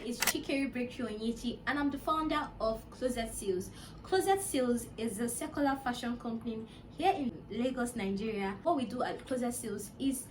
is Chikeri Breakthrough Onyechi, and I'm the founder of Clozetsales. Clozetsales is a secular fashion company here in Lagos, Nigeria. What we do at Clozetsales is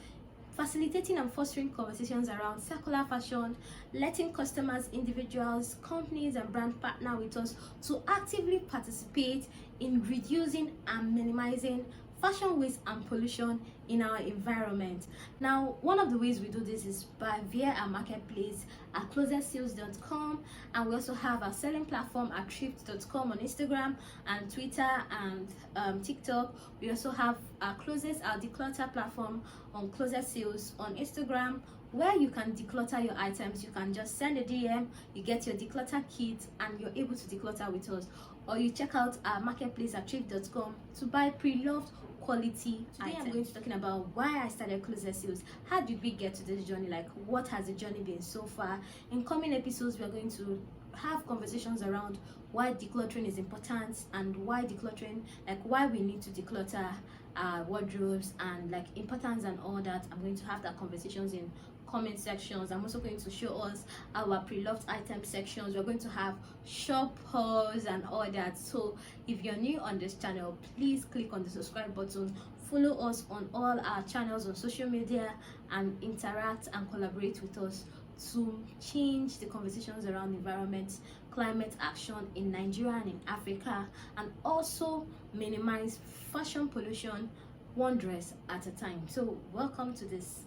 facilitating and fostering conversations around secular fashion, letting customers, individuals, companies and brands partner with us to actively participate in reducing and minimizing fashion waste and pollution in our environment. Now, one of the ways we do this is via our marketplace at clozetsales.com, and we also have our selling platform at thrift.com on Instagram and Twitter and TikTok. We also have our declutter platform on Clozetsales on Instagram, where you can declutter your items. You can just send a DM, you get your declutter kit, and you're able to declutter with us. Or you check out our marketplace at thrift.com to buy pre-loved quality items. Today I'm going to be talking about why I started Clozetsales. How did we get to this journey? Like, what has the journey been so far? In coming episodes, we are going to have conversations around why decluttering is important and why decluttering, like why we need to declutter our wardrobes and like importance and all that. I'm going to have that conversations in comment sections. I'm also going to show us our pre-loved item sections. We're going to have shop hauls and all that. So if you're new on this channel, please click on the subscribe button, follow us on all our channels on social media, and interact and collaborate with us to change the conversations around environment, climate action in Nigeria and in Africa, and also minimize fashion pollution one dress at a time. So welcome to this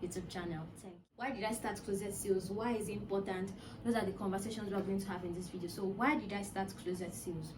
YouTube channel. Why did I start Clozetsales? Why is it important? Those are the conversations we are going to have in this video. So why did I start Clozetsales?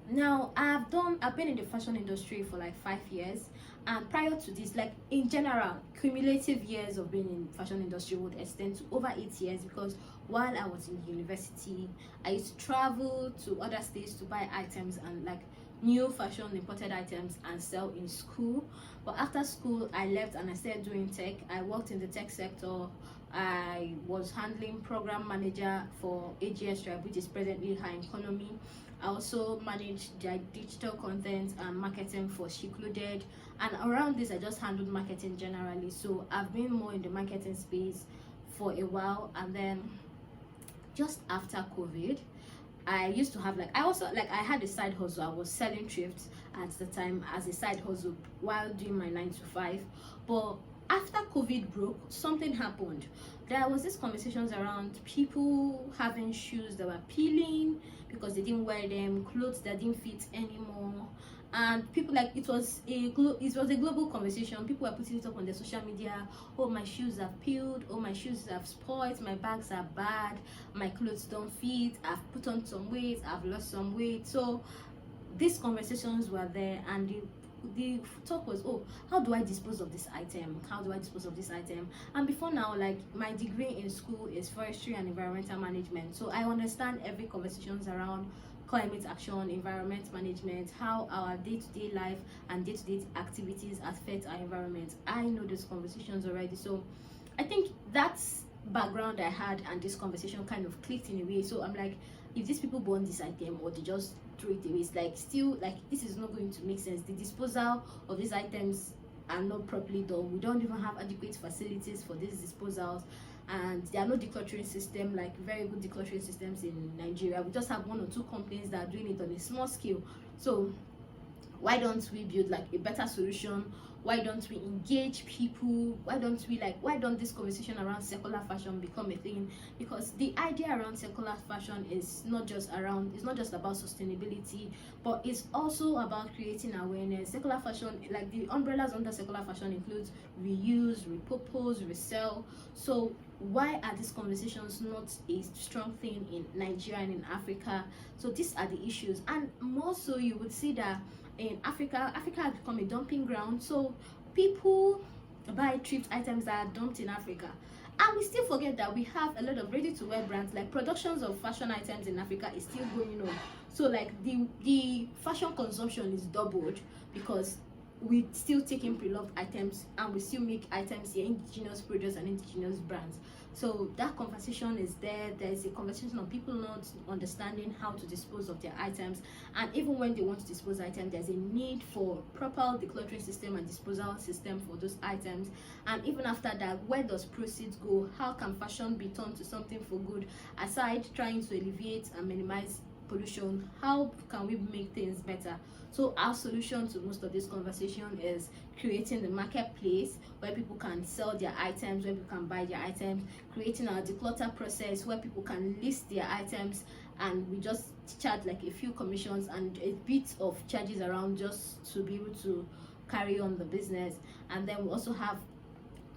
Now, I've been in the fashion industry for like 5 years, and prior to this, like in general, cumulative years of being in fashion industry would extend to over 8 years, because while I was in university, I used to travel to other states to buy items and like new fashion imported items and sell in school. But after school, I left and I started doing tech. I worked in the tech sector. I was handling program manager for AGS Tribe, which is presently High Economy. I also managed their digital content and marketing for She Clothed, and around this I just handled marketing generally. So I've been more in the marketing space for a while. And then just after COVID, I used to have I had a side hustle. I was selling thrifts at the time as a side hustle while doing my 9 to 5. But after COVID broke, something happened. There was this conversations around people having shoes that were peeling because they didn't wear them, clothes that didn't fit anymore, and people, like, it was a global conversation. People were putting it up on their social media. Oh, my shoes have peeled. Oh, my shoes have spoiled. My bags are bad. My clothes don't fit. I've put on some weight. I've lost some weight. So these conversations were there, and the talk was, oh, how do I dispose of this item? How do I dispose of this item? And before now, like, my degree in school is forestry and environmental management, so I understand every conversations around climate action, environment management, how our day-to-day life and day-to-day activities affect our environment. I know those conversations already. So I think that's background I had, and this conversation kind of clicked in a way. So I'm like, if these people burn this item or they just throw it away, it's like, still, like, this is not going to make sense. The disposal of these items are not properly done. We don't even have adequate facilities for these disposals, and there are no decluttering system, like very good decluttering systems in Nigeria. We just have 1 or 2 companies that are doing it on a small scale. So why don't we build like a better solution? Why don't we engage people? Why don't this conversation around secular fashion become a thing? Because the idea around secular fashion is not just about sustainability, but it's also about creating awareness. Secular fashion, like the umbrellas under secular fashion, includes reuse, repurpose, resell. So why are these conversations not a strong thing in Nigeria and in Africa? So these are the issues. And more so, you would see that in Africa has become a dumping ground. So people buy thrift items that are dumped in Africa, and we still forget that we have a lot of ready-to-wear brands. Like, productions of fashion items in Africa is still going on. So like the fashion consumption is doubled because we still take in pre-loved items, and we still make items here, indigenous products and indigenous brands. So that conversation is there. There's a conversation of people not understanding how to dispose of their items, and even when they want to dispose items, there's a need for proper decluttering system and disposal system for those items. And even after that, where does proceeds go? How can fashion be turned to something for good, aside trying to alleviate and minimize pollution? How can we make things better? So our solution to most of this conversation is creating the marketplace where people can sell their items, where people can buy their items, creating our declutter process where people can list their items, and we just charge like a few commissions and a bit of charges around just to be able to carry on the business. And then we also have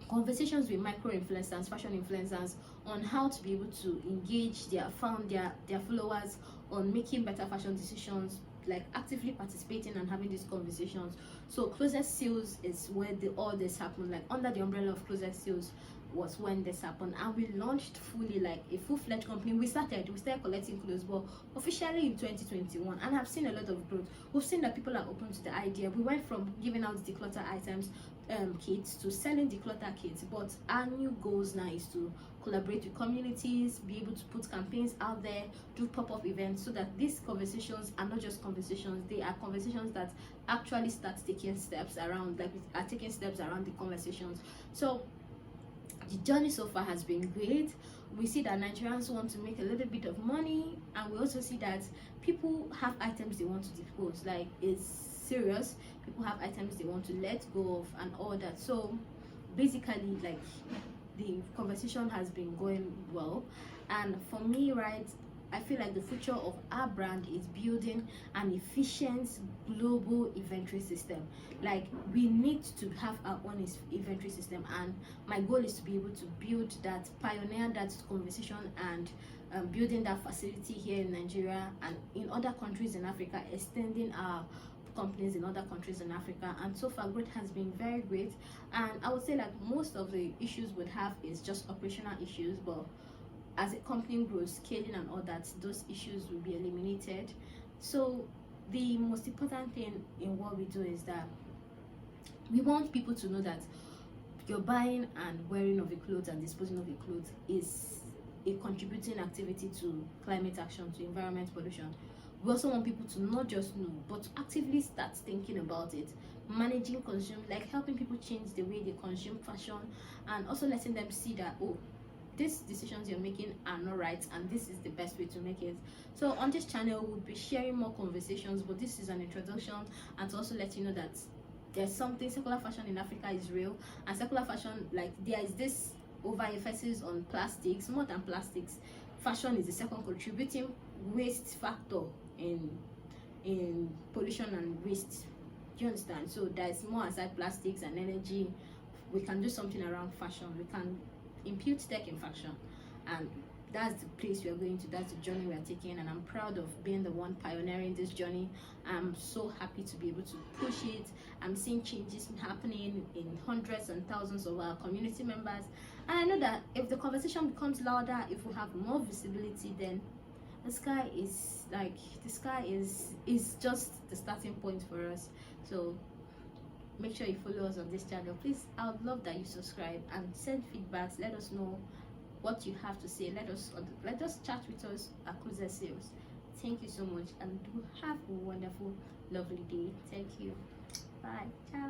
conversations with micro influencers, fashion influencers, on how to be able to engage their followers on making better fashion decisions, like actively participating and having these conversations. So Clozetsales is where all this happened, like under the umbrella of Clozetsales was when this happened, and we launched fully like a full-fledged company. We started collecting clothes, but officially in 2021, and I've seen a lot of growth. We've seen that people are open to the idea. We went from giving out declutter items kits to selling declutter kits, but our new goals now is to collaborate with communities, be able to put campaigns out there, do pop-up events, so that these conversations are not just conversations, they are conversations that actually start taking steps around, like are taking steps around the conversations. So the journey so far has been great. We see that Nigerians want to make a little bit of money, and we also see that people have items they want to dispose, like it's serious. People have items they want to let go of and all that. So basically, like, the conversation has been going well, and for me, right, I feel like the future of our brand is building an efficient global inventory system. Like, we need to have our own inventory system, and my goal is to be able to build that, pioneer that conversation, and building that facility here in Nigeria and in other countries in Africa, extending our companies in other countries in Africa. And so far growth has been very great, and I would say like most of the issues we'd have is just operational issues, but as a company grows, scaling and all that, those issues will be eliminated. So the most important thing in what we do is that we want people to know that your buying and wearing of a clothes and disposing of a clothes is a contributing activity to climate action, to environment pollution. We also want people to not just know, but to actively start thinking about it, managing consume, like helping people change the way they consume fashion, and also letting them see that, oh, these decisions you're making are not right, and this is the best way to make it. So on this channel we'll be sharing more conversations, but this is an introduction, and to also let you know that there's something, circular fashion in Africa is real, and circular fashion, like, there is this overemphasis on plastics. More than plastics, fashion is the second contributing waste factor in pollution and waste. Do you understand? So there's more aside plastics and energy. We can do something around fashion. We can impute tech in fashion, and that's the place we are going to, that's the journey we are taking, and I'm proud of being the one pioneering this journey. I'm so happy to be able to push it. I'm seeing changes happening in hundreds and thousands of our community members, and I know that if the conversation becomes louder, if we have more visibility, then the sky is just the starting point for us. So make sure you follow us on this channel, please. I would love that you subscribe and send feedbacks. Let us know what you have to say. Let us chat with us at Clozetsales. Thank you so much, and do have a wonderful, lovely day. Thank you. Bye. Ciao.